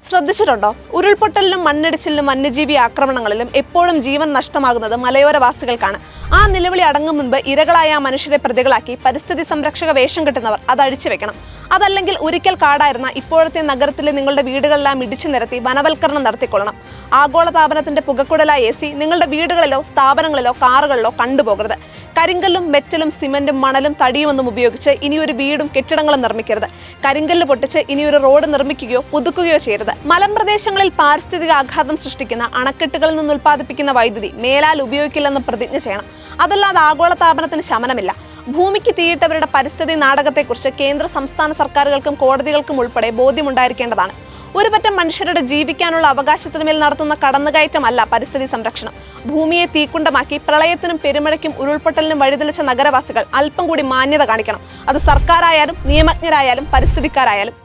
ശ്രദ്ധിച്ചിട്ടുണ്ടോ? ഉരുൾപൊട്ടലിലും മണ്ണിടിച്ചിലിലും വന്യജീവി ആക്രമണങ്ങളിലും എപ്പോഴും ജീവൻ നഷ്ടമാകുന്നത് മലയോരവാസികൾക്കാണ്. ആ നിലവിളി അടങ്ങും മുൻപ് ഇരകളായ ആ മനുഷ്യരെ പ്രതികളാക്കി പരിസ്ഥിതി സംരക്ഷക വേഷം കെട്ടുന്നവർ അത് അഴിച്ചു വെക്കണം. അതല്ലെങ്കിൽ ഒരിക്കൽ കാടായിരുന്ന ഇപ്പോഴത്തെ നഗരത്തിലെ നിങ്ങളുടെ വീടുകളെല്ലാം ഇടിച്ചു നിരത്തി വനവൽക്കരണം നടത്തിക്കൊള്ളണം. ആഗോളതാപനത്തിന്റെ പുകക്കുടലായ AC നിങ്ങളുടെ വീടുകളിലോ സ്ഥാപനങ്ങളിലോ കാറുകളിലോ കണ്ടുപോകരുത്. കരിങ്കല്ലും മെറ്റലും സിമന്റും മണലും തടിയുമൊന്നും ഉപയോഗിച്ച് ഇനിയൊരു വീടും കെട്ടിടങ്ങളും നിർമ്മിക്കരുത്. കരിങ്കല്ല് പൊട്ടിച്ച് ഇനിയൊരു റോഡ് നിർമ്മിക്കുകയോ പുതുക്കുകയോ ചെയ്യരുത്. മലമ്പ്രദേശങ്ങളിൽ പാരിസ്ഥിതിക ആഘാതം സൃഷ്ടിക്കുന്ന അണക്കെട്ടുകളിൽ നിന്ന് ഉൽപ്പാദിപ്പിക്കുന്ന വൈദ്യുതി മേലാൽ ഉപയോഗിക്കില്ലെന്ന് പ്രതിജ്ഞ ചെയ്യണം. അതല്ലാതെ ആഗോളതാപനത്തിന് ശമനമില്ല. ഭൂമിക്ക് തീയിട്ടവരുടെ പരിസ്ഥിതി നാടകത്തെക്കുറിച്ച് കേന്ദ്ര സംസ്ഥാന സർക്കാരുകൾക്കും കോടതികൾക്കും ഉൾപ്പെടെ ബോധ്യമുണ്ടായിരിക്കേണ്ടതാണ്. ഒരു പറ്റം മനുഷ്യരുടെ ജീവിക്കാനുള്ള അവകാശത്തിനുമേൽ നടത്തുന്ന കടന്നുകയറ്റമല്ല പരിസ്ഥിതി സംരക്ഷണം. ഭൂമിയെ തീക്കുണ്ടമാക്കി പ്രളയത്തിനും പെരുമഴയ്ക്കും ഉരുൾപൊട്ടലിനും വഴിതെളിച്ച നഗരവാസികൾ അല്പം കൂടി മാന്യത കാണിക്കണം. അത് സർക്കാരായാലും നിയമജ്ഞരായാലും പരിസ്ഥിതിക്കാരായാലും.